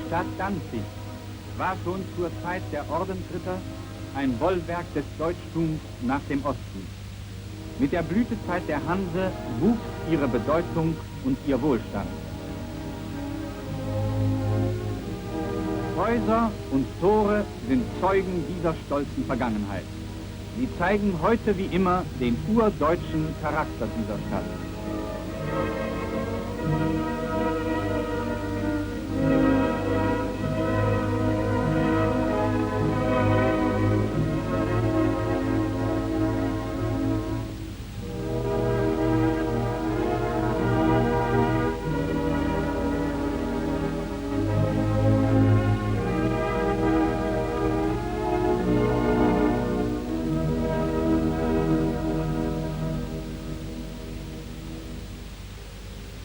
Stadt Danzig war schon zur Zeit der Ordensritter ein Bollwerk des Deutschtums nach dem Osten. Mit der Blütezeit der Hanse wuchs ihre Bedeutung und ihr Wohlstand. Häuser und Tore sind Zeugen dieser stolzen Vergangenheit. Sie zeigen heute wie immer den urdeutschen Charakter dieser Stadt.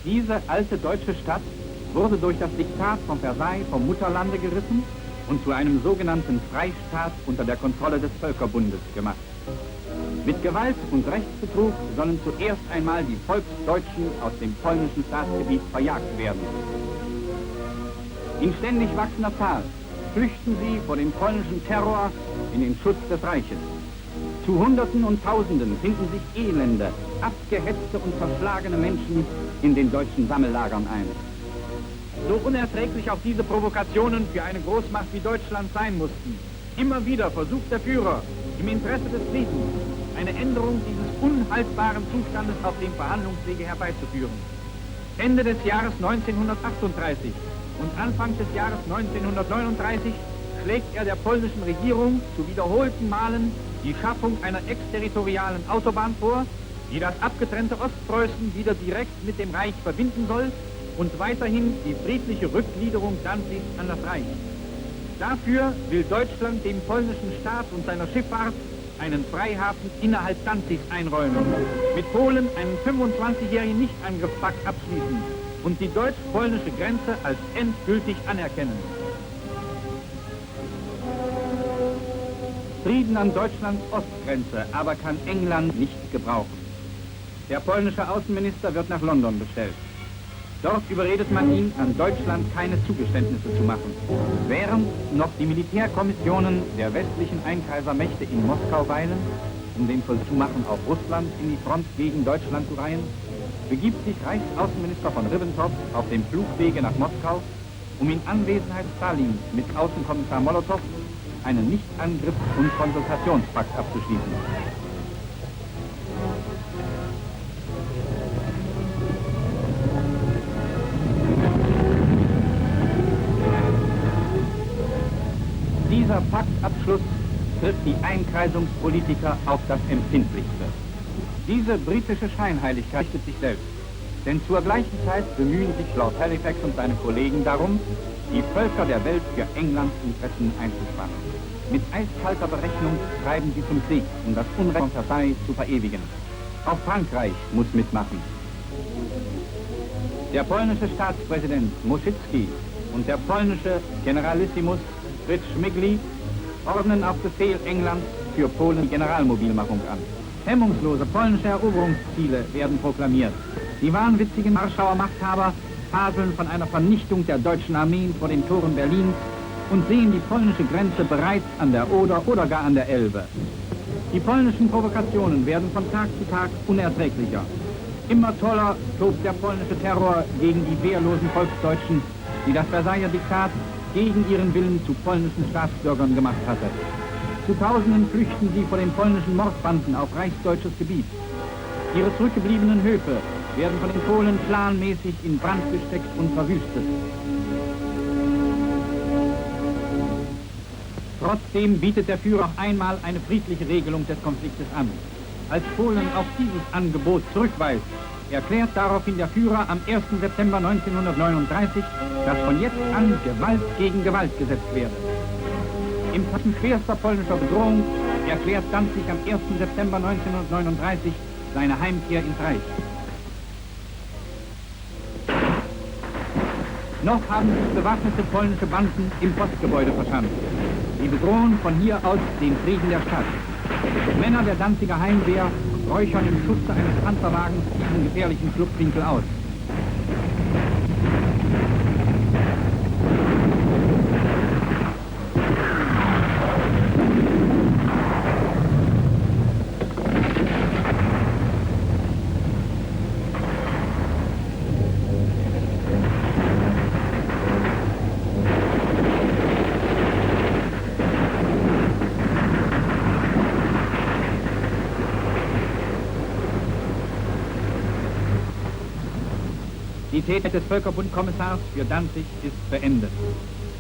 Diese alte deutsche Stadt wurde durch das Diktat von Versailles vom Mutterlande gerissen und zu einem sogenannten Freistaat unter der Kontrolle des Völkerbundes gemacht. Mit Gewalt und Rechtsbetrug sollen zuerst einmal die Volksdeutschen aus dem polnischen Staatsgebiet verjagt werden. In ständig wachsender Zahl flüchten sie vor dem polnischen Terror in den Schutz des Reiches. Zu Hunderten und Tausenden finden sich elende, abgehetzte und verschlagene Menschen in den deutschen Sammellagern ein. So unerträglich auch diese Provokationen für eine Großmacht wie Deutschland sein mussten, immer wieder versucht der Führer, im Interesse des Friedens, eine Änderung dieses unhaltbaren Zustandes auf dem Verhandlungswege herbeizuführen. Ende des Jahres 1938 und Anfang des Jahres 1939 schlägt er der polnischen Regierung zu wiederholten Malen die Schaffung einer exterritorialen Autobahn vor, die das abgetrennte Ostpreußen wieder direkt mit dem Reich verbinden soll und weiterhin die friedliche Rückgliederung Danzigs an das Reich. Dafür will Deutschland dem polnischen Staat und seiner Schifffahrt einen Freihafen innerhalb Danzigs einräumen, mit Polen einen 25-jährigen Nichtangriffspakt abschließen und die deutsch-polnische Grenze als endgültig anerkennen. Frieden an Deutschlands Ostgrenze aber kann England nicht gebrauchen. Der polnische Außenminister wird nach London bestellt. Dort überredet man ihn, an Deutschland keine Zugeständnisse zu machen. Während noch die Militärkommissionen der westlichen Einkaisermächte in Moskau weilen, um den Vollzumachen auf Russland in die Front gegen Deutschland zu reihen, begibt sich Reichsaußenminister von Ribbentrop auf dem Flugwege nach Moskau, um in Anwesenheit Stalins mit Außenkommissar Molotow einen Nichtangriffs- und Konsultationspakt abzuschließen. Dieser Paktabschluss trifft die Einkreisungspolitiker auf das Empfindlichste. Diese britische Scheinheiligkeit richtet sich selbst, denn zur gleichen Zeit bemühen sich Lord Halifax und seine Kollegen darum, die Völker der Welt für Englands Interessen einzuspannen. Mit eiskalter Berechnung treiben sie zum Krieg, um das Unrecht von Versailles zu verewigen. Auch Frankreich muss mitmachen. Der polnische Staatspräsident Moszczycki und der polnische Generalissimus Fritz Schmigli ordnen auf Befehl Englands für Polen die Generalmobilmachung an. Hemmungslose polnische Eroberungsziele werden proklamiert. Die wahnwitzigen Warschauer Machthaber faseln von einer Vernichtung der deutschen Armeen vor den Toren Berlins und sehen die polnische Grenze bereits an der Oder oder gar an der Elbe. Die polnischen Provokationen werden von Tag zu Tag unerträglicher. Immer toller tobt der polnische Terror gegen die wehrlosen Volksdeutschen, die das Versailler Diktat gegen ihren Willen zu polnischen Staatsbürgern gemacht hatte. Zu Tausenden flüchten sie vor den polnischen Mordbanden auf reichsdeutsches Gebiet. Ihre zurückgebliebenen Höfe werden von den Polen planmäßig in Brand gesteckt und verwüstet. Trotzdem bietet der Führer noch einmal eine friedliche Regelung des Konfliktes an. Als Polen auf dieses Angebot zurückweist, erklärt daraufhin der Führer am 1. September 1939, dass von jetzt an Gewalt gegen Gewalt gesetzt werde. Im Zeichen schwerster polnischer Bedrohung erklärt Danzig am 1. September 1939 seine Heimkehr ins Reich. Noch haben sich bewaffnete polnische Banden im Postgebäude verschanzt. Sie bedrohen von hier aus den Frieden der Stadt. Männer der Danziger Heimwehr räuchern im Schutze eines Panzerwagens diesen gefährlichen Fluchtwinkel aus. Immunität des Völkerbundkommissars für Danzig ist beendet.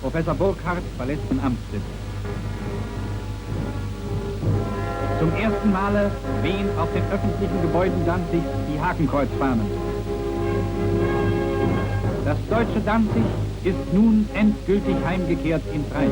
Professor Burkhardt verlässt den Amtssitz. Zum ersten Male wehen auf den öffentlichen Gebäuden Danzigs die Hakenkreuzfahnen. Das deutsche Danzig ist nun endgültig heimgekehrt ins Reich.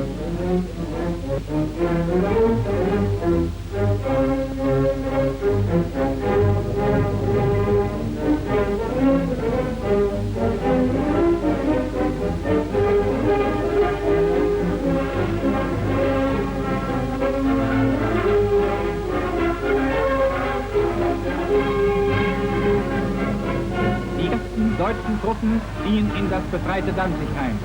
Die ersten deutschen Truppen ziehen in das befreite Danzig ein.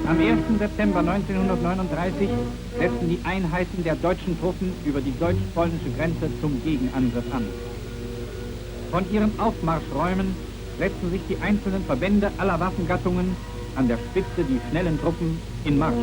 Am 1. September 1939 setzten die Einheiten der deutschen Truppen über die deutsch-polnische Grenze zum Gegenangriff an. Von ihren Aufmarschräumen setzten sich die einzelnen Verbände aller Waffengattungen, an der Spitze die schnellen Truppen, in Marsch.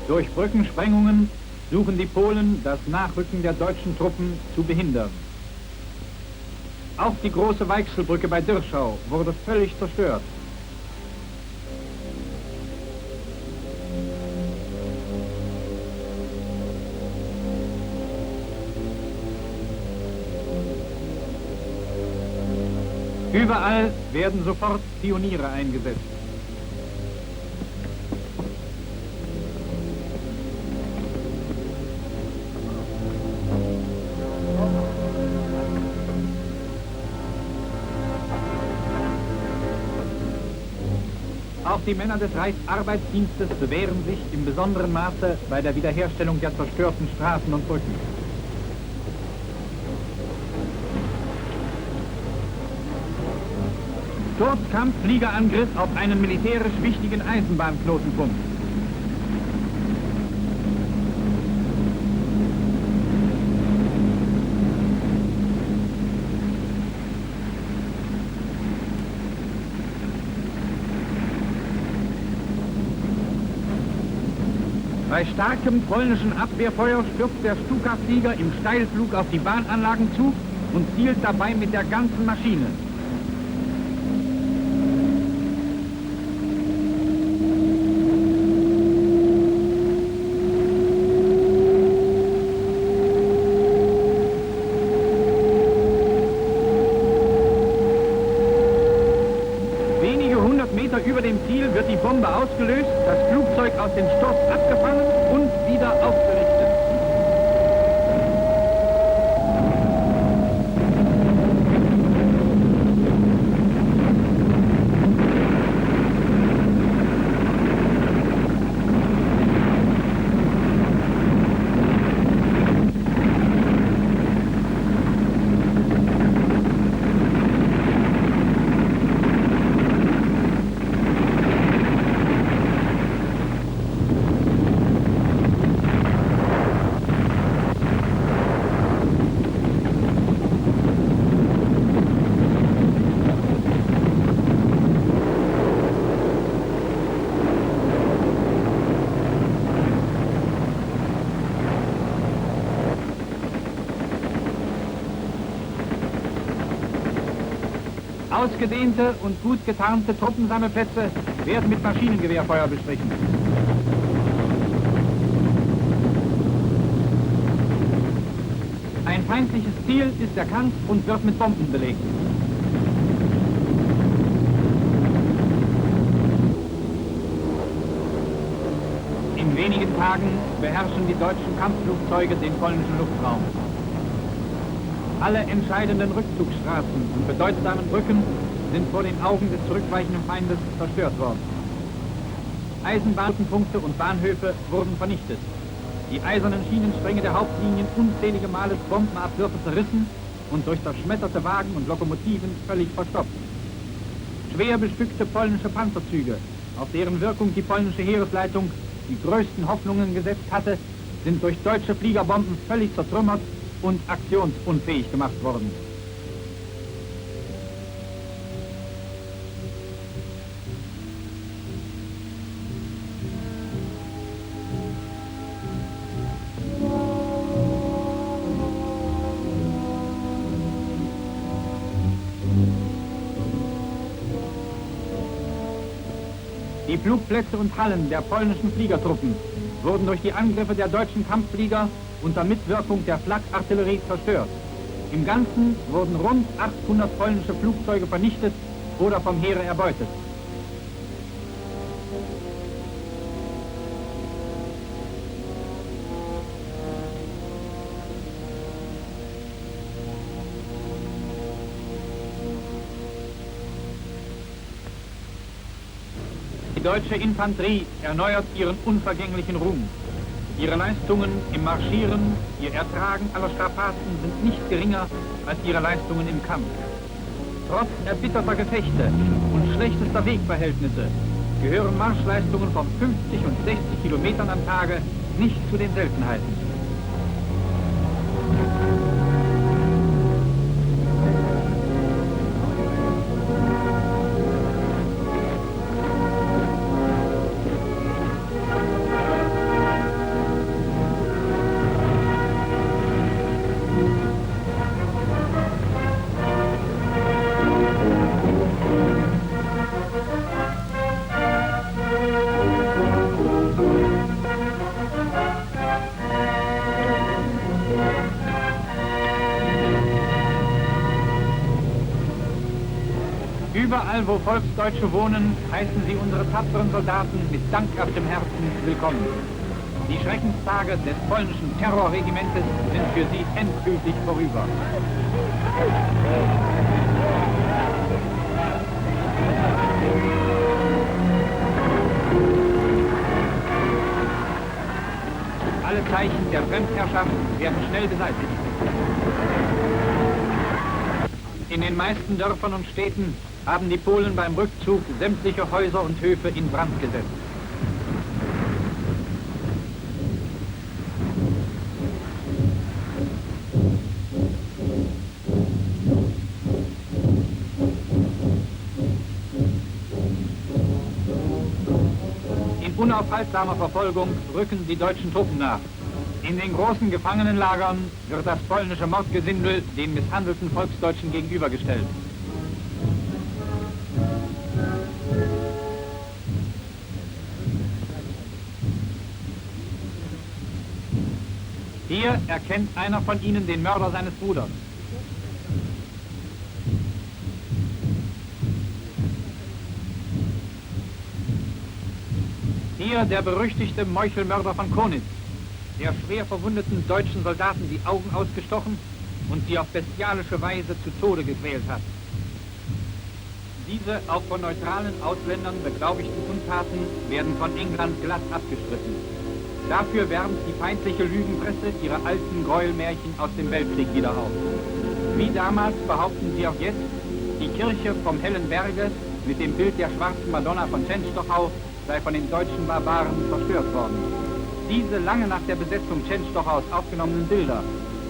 Durch Brückensprengungen suchen die Polen, das Nachrücken der deutschen Truppen zu behindern. Auch die große Weichselbrücke bei Dirschau wurde völlig zerstört. Überall werden sofort Pioniere eingesetzt. Auch die Männer des Reichsarbeitsdienstes bewähren sich in besonderem Maße bei der Wiederherstellung der zerstörten Straßen und Brücken. Sturzkampffliegerangriff auf einen militärisch wichtigen Eisenbahnknotenpunkt. Bei starkem polnischen Abwehrfeuer stürzt der Stuka-Flieger im Steilflug auf die Bahnanlagen zu und zielt dabei mit der ganzen Maschine. Wenige hundert Meter über dem Ziel wird die Bombe ausgelöst, das Flugzeug aus dem Sturz abgefangen und wieder aufgerichtet. Ausgedehnte und gut getarnte Truppensammelplätze werden mit Maschinengewehrfeuer bestrichen. Ein feindliches Ziel ist erkannt und wird mit Bomben belegt. In wenigen Tagen beherrschen die deutschen Kampfflugzeuge den polnischen Luftraum. Alle entscheidenden Rückzugsstraßen und bedeutsamen Brücken sind vor den Augen des zurückweichenden Feindes zerstört worden. Eisenbahnpunkte und Bahnhöfe wurden vernichtet. Die eisernen Schienenstränge der Hauptlinien unzählige Male Bombenabwürfe zerrissen und durch zerschmetterte Wagen und Lokomotiven völlig verstopft. Schwer bestückte polnische Panzerzüge, auf deren Wirkung die polnische Heeresleitung die größten Hoffnungen gesetzt hatte, sind durch deutsche Fliegerbomben völlig zertrümmert und aktionsunfähig gemacht worden. Die Flugplätze und Hallen der polnischen Fliegertruppen wurden durch die Angriffe der deutschen Kampfflieger unter Mitwirkung der Flakartillerie zerstört. Im Ganzen wurden rund 800 polnische Flugzeuge vernichtet oder vom Heere erbeutet. Die deutsche Infanterie erneuert ihren unvergänglichen Ruhm. Ihre Leistungen im Marschieren, ihr Ertragen aller Strapazen sind nicht geringer als ihre Leistungen im Kampf. Trotz erbitterter Gefechte und schlechtester Wegverhältnisse gehören Marschleistungen von 50 und 60 Kilometern am Tage nicht zu den Seltenheiten. Überall, wo Volksdeutsche wohnen, heißen sie unsere tapferen Soldaten mit dankhaftem Herzen willkommen. Die Schreckenstage des polnischen Terrorregimentes sind für sie endgültig vorüber. Alle Zeichen der Fremdherrschaft werden schnell beseitigt. In den meisten Dörfern und Städten haben die Polen beim Rückzug sämtliche Häuser und Höfe in Brand gesetzt. In unaufhaltsamer Verfolgung rücken die deutschen Truppen nach. In den großen Gefangenenlagern wird das polnische Mordgesindel den misshandelten Volksdeutschen gegenübergestellt. Hier erkennt einer von ihnen den Mörder seines Bruders. Hier der berüchtigte Meuchelmörder von Konitz, der schwer verwundeten deutschen Soldaten die Augen ausgestochen und sie auf bestialische Weise zu Tode gequält hat. Diese auch von neutralen Ausländern beglaubigten Untaten werden von England glatt abgestritten. Dafür wärmt die feindliche Lügenpresse ihre alten Gräuelmärchen aus dem Weltkrieg wieder auf. Wie damals behaupten sie auch jetzt, die Kirche vom Hellen Berge mit dem Bild der schwarzen Madonna von Częstochow sei von den deutschen Barbaren zerstört worden. Diese lange nach der Besetzung Częstochows aufgenommenen Bilder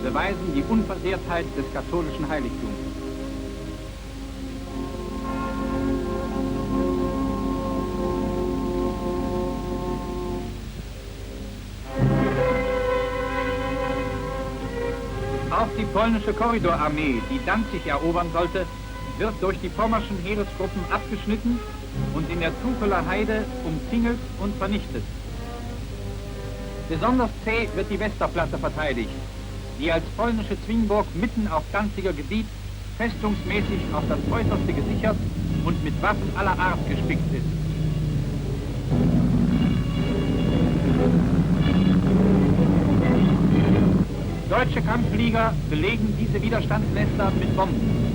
beweisen die Unversehrtheit des katholischen Heiligtums. Auch die polnische Korridorarmee, die Danzig erobern sollte, wird durch die pommerschen Heeresgruppen abgeschnitten und in der Tucheler Heide umzingelt und vernichtet. Besonders zäh wird die Westerplatte verteidigt, die als polnische Zwingburg mitten auf Danziger Gebiet festungsmäßig auf das Äußerste gesichert und mit Waffen aller Art gespickt ist. Deutsche Kampfflieger belegen diese Widerstandsnester mit Bomben.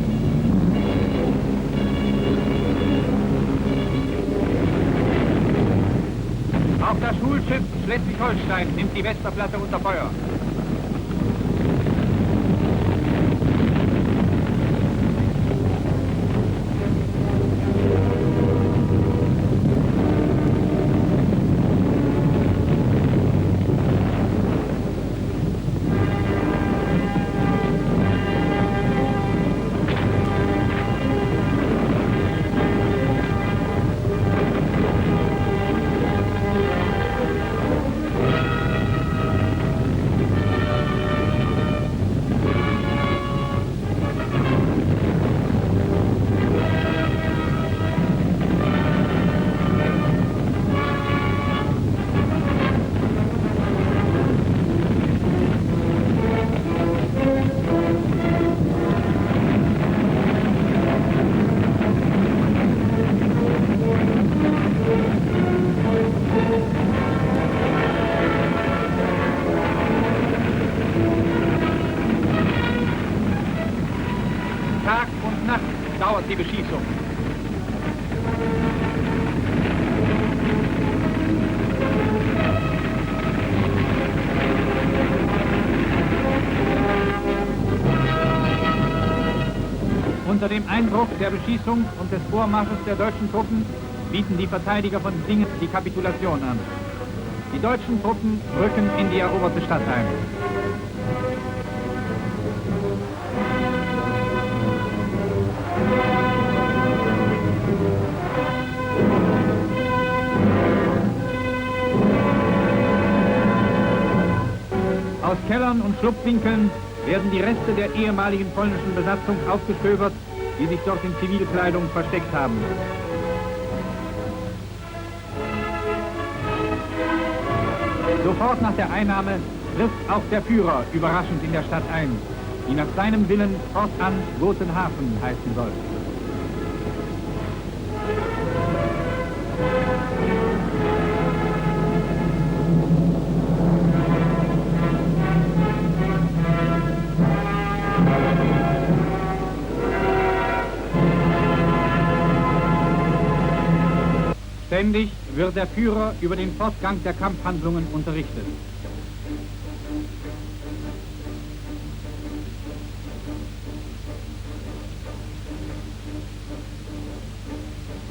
Auch das Schulschiff Schleswig-Holstein nimmt die Westerplatte unter Feuer. Tag und Nacht dauert die Beschießung. Unter dem Eindruck der Beschießung und des Vormarsches der deutschen Truppen bieten die Verteidiger von Singen die Kapitulation an. Die deutschen Truppen rücken in die eroberte Stadt ein. Aus Kellern und Schlupfwinkeln werden die Reste der ehemaligen polnischen Besatzung aufgestöbert, die sich dort in Zivilkleidung versteckt haben. Sofort nach der Einnahme trifft auch der Führer überraschend in der Stadt ein, die nach seinem Willen fortan Gotenhafen heißen soll. Ständig wird der Führer über den Fortgang der Kampfhandlungen unterrichtet.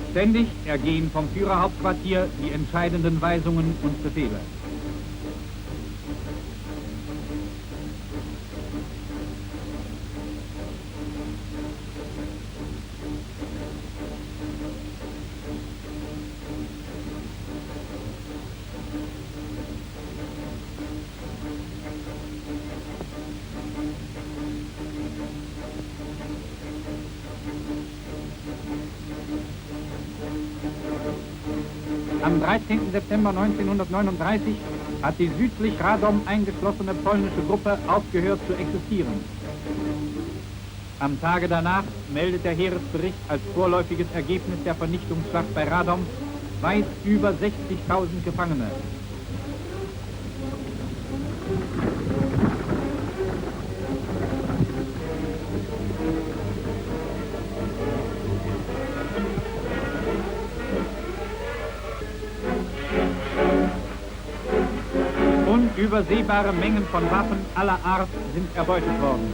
Ständig ergehen vom Führerhauptquartier die entscheidenden Weisungen und Befehle. Am 13. September 1939 hat die südlich Radom eingeschlossene polnische Gruppe aufgehört zu existieren. Am Tage danach meldet der Heeresbericht als vorläufiges Ergebnis der Vernichtungsschlacht bei Radom weit über 60.000 Gefangene. Unübersehbare Mengen von Waffen aller Art sind erbeutet worden.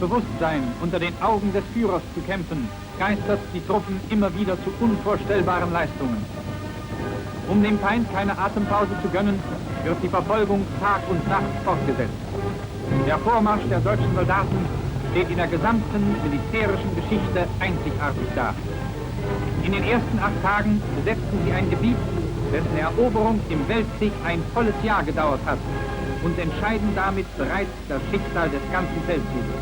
Bewusstsein, unter den Augen des Führers zu kämpfen, geistert die Truppen immer wieder zu unvorstellbaren Leistungen. Um dem Feind keine Atempause zu gönnen, wird die Verfolgung Tag und Nacht fortgesetzt. Der Vormarsch der deutschen Soldaten steht in der gesamten militärischen Geschichte einzigartig da. In den ersten 8 Tagen besetzten sie ein Gebiet, dessen Eroberung im Weltkrieg ein volles Jahr gedauert hat und entscheiden damit bereits das Schicksal des ganzen Feldzuges.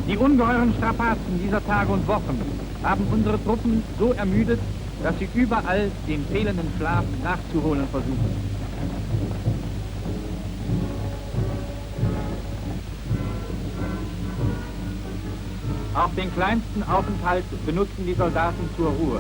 Die ungeheuren Strapazen dieser Tage und Wochen haben unsere Truppen so ermüdet, dass sie überall den fehlenden Schlaf nachzuholen versuchen. Auch den kleinsten Aufenthalt benutzen die Soldaten zur Ruhe.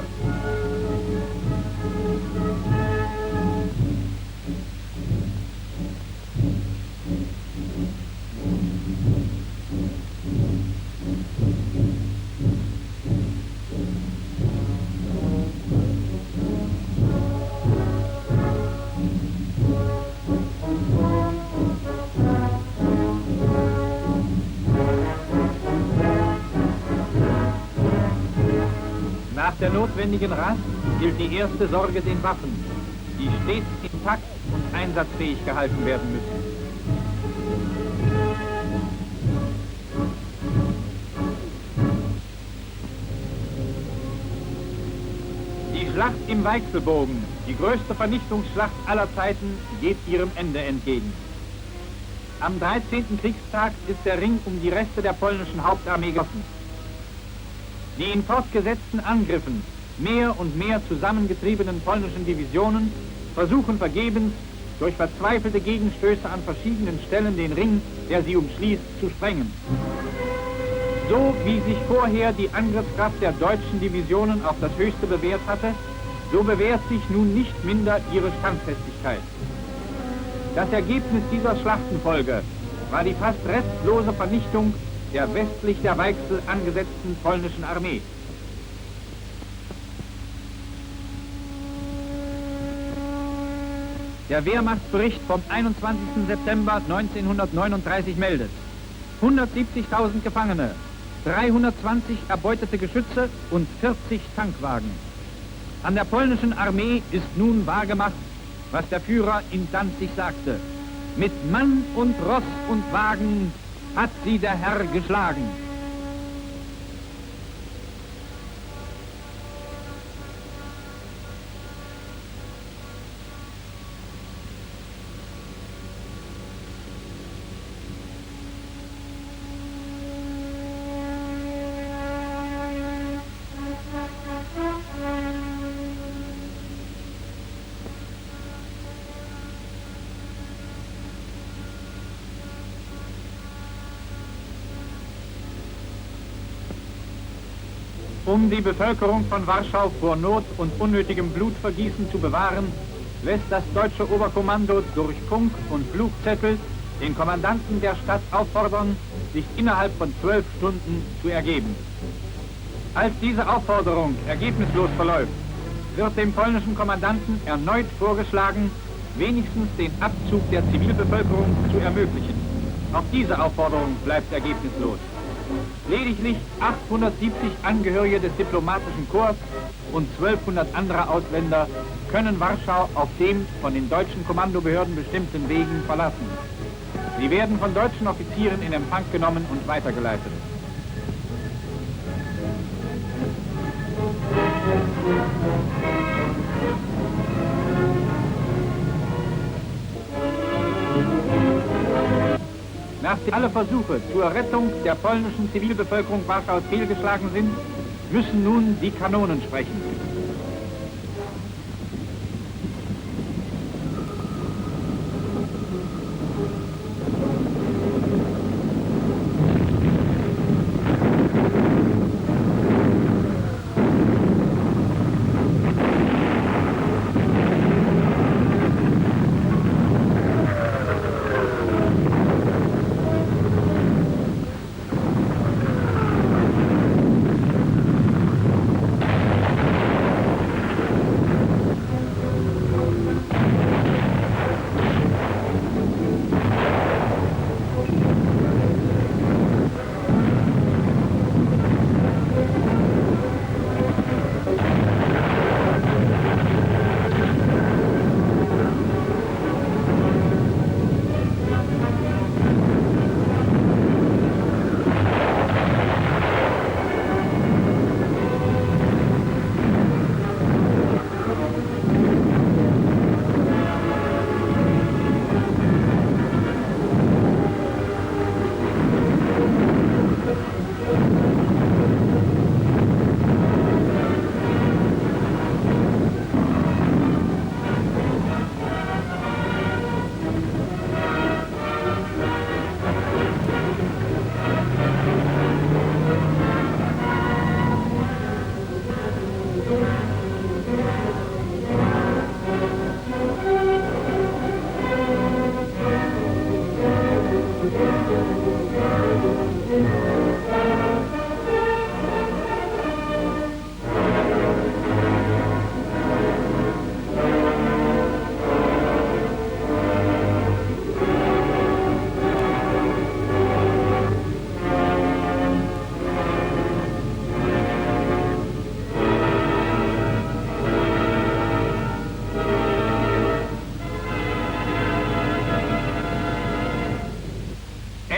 Nach der notwendigen Rast gilt die erste Sorge den Waffen, die stets intakt und einsatzfähig gehalten werden müssen. Die Schlacht im Weichselbogen, die größte Vernichtungsschlacht aller Zeiten, geht ihrem Ende entgegen. Am 13. Kriegstag ist der Ring um die Reste der polnischen Hauptarmee geschlossen. Die in fortgesetzten Angriffen mehr und mehr zusammengetriebenen polnischen Divisionen versuchen vergebens, durch verzweifelte Gegenstöße an verschiedenen Stellen den Ring, der sie umschließt, zu sprengen. So wie sich vorher die Angriffskraft der deutschen Divisionen auf das Höchste bewährt hatte, so bewährt sich nun nicht minder ihre Standfestigkeit. Das Ergebnis dieser Schlachtenfolge war die fast restlose Vernichtung der westlich der Weichsel angesetzten polnischen Armee. Der Wehrmachtsbericht vom 21. September 1939 meldet: 170.000 Gefangene, 320 erbeutete Geschütze und 40 Tankwagen. An der polnischen Armee ist nun wahrgemacht, was der Führer in Danzig sagte: Mit Mann und Ross und Wagen hat sie der Herr geschlagen. Um die Bevölkerung von Warschau vor Not und unnötigem Blutvergießen zu bewahren, lässt das deutsche Oberkommando durch Funk und Flugzettel den Kommandanten der Stadt auffordern, sich innerhalb von 12 Stunden zu ergeben. Als diese Aufforderung ergebnislos verläuft, wird dem polnischen Kommandanten erneut vorgeschlagen, wenigstens den Abzug der Zivilbevölkerung zu ermöglichen. Auch diese Aufforderung bleibt ergebnislos. Lediglich 870 Angehörige des diplomatischen Korps und 1200 andere Ausländer können Warschau auf dem von den deutschen Kommandobehörden bestimmten Wegen verlassen. Sie werden von deutschen Offizieren in Empfang genommen und weitergeleitet. Nachdem alle Versuche zur Rettung der polnischen Zivilbevölkerung Warschaus fehlgeschlagen sind, müssen nun die Kanonen sprechen.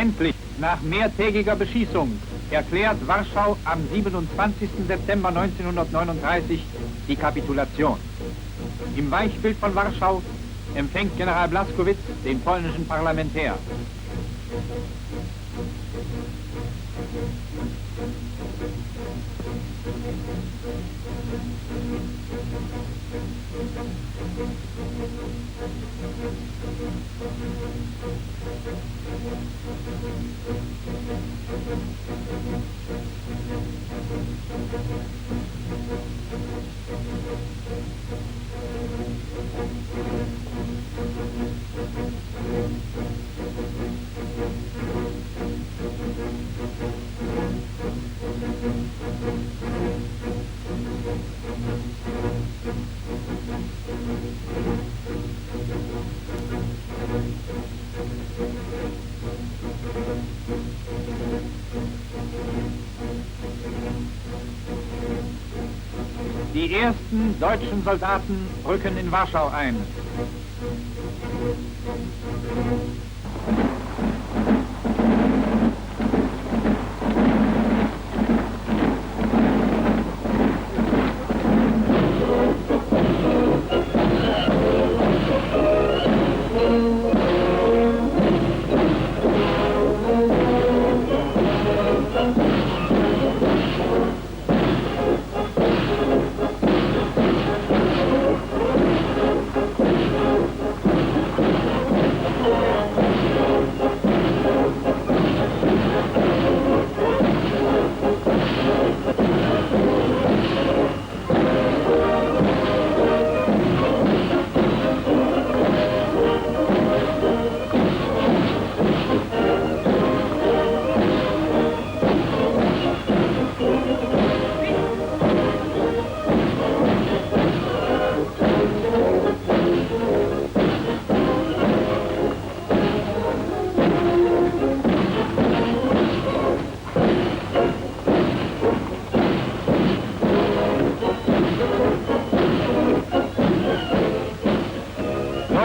Endlich, nach mehrtägiger Beschießung, erklärt Warschau am 27. September 1939 die Kapitulation. Im Weichbild von Warschau empfängt General Blaskowitz den polnischen Parlamentär. Die ersten deutschen Soldaten rücken in Warschau ein.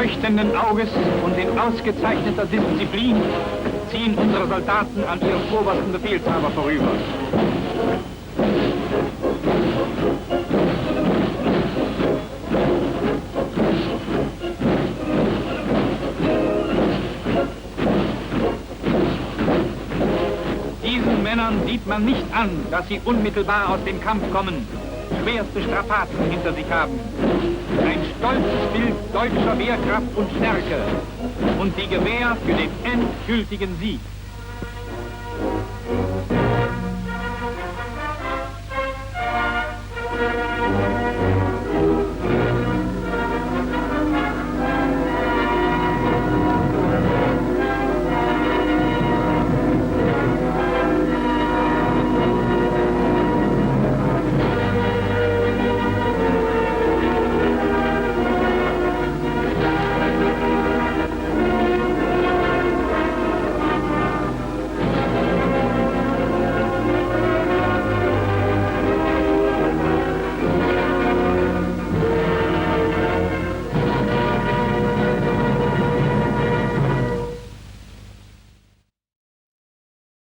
Leuchtenden Auges und in ausgezeichneter Disziplin ziehen unsere Soldaten an ihrem obersten Befehlshaber vorüber. Diesen Männern sieht man nicht an, dass sie unmittelbar aus dem Kampf kommen, schwerste Strapazen hinter sich haben. Ein stolzes Bild deutscher Wehrkraft und Stärke und die Gewähr für den endgültigen Sieg.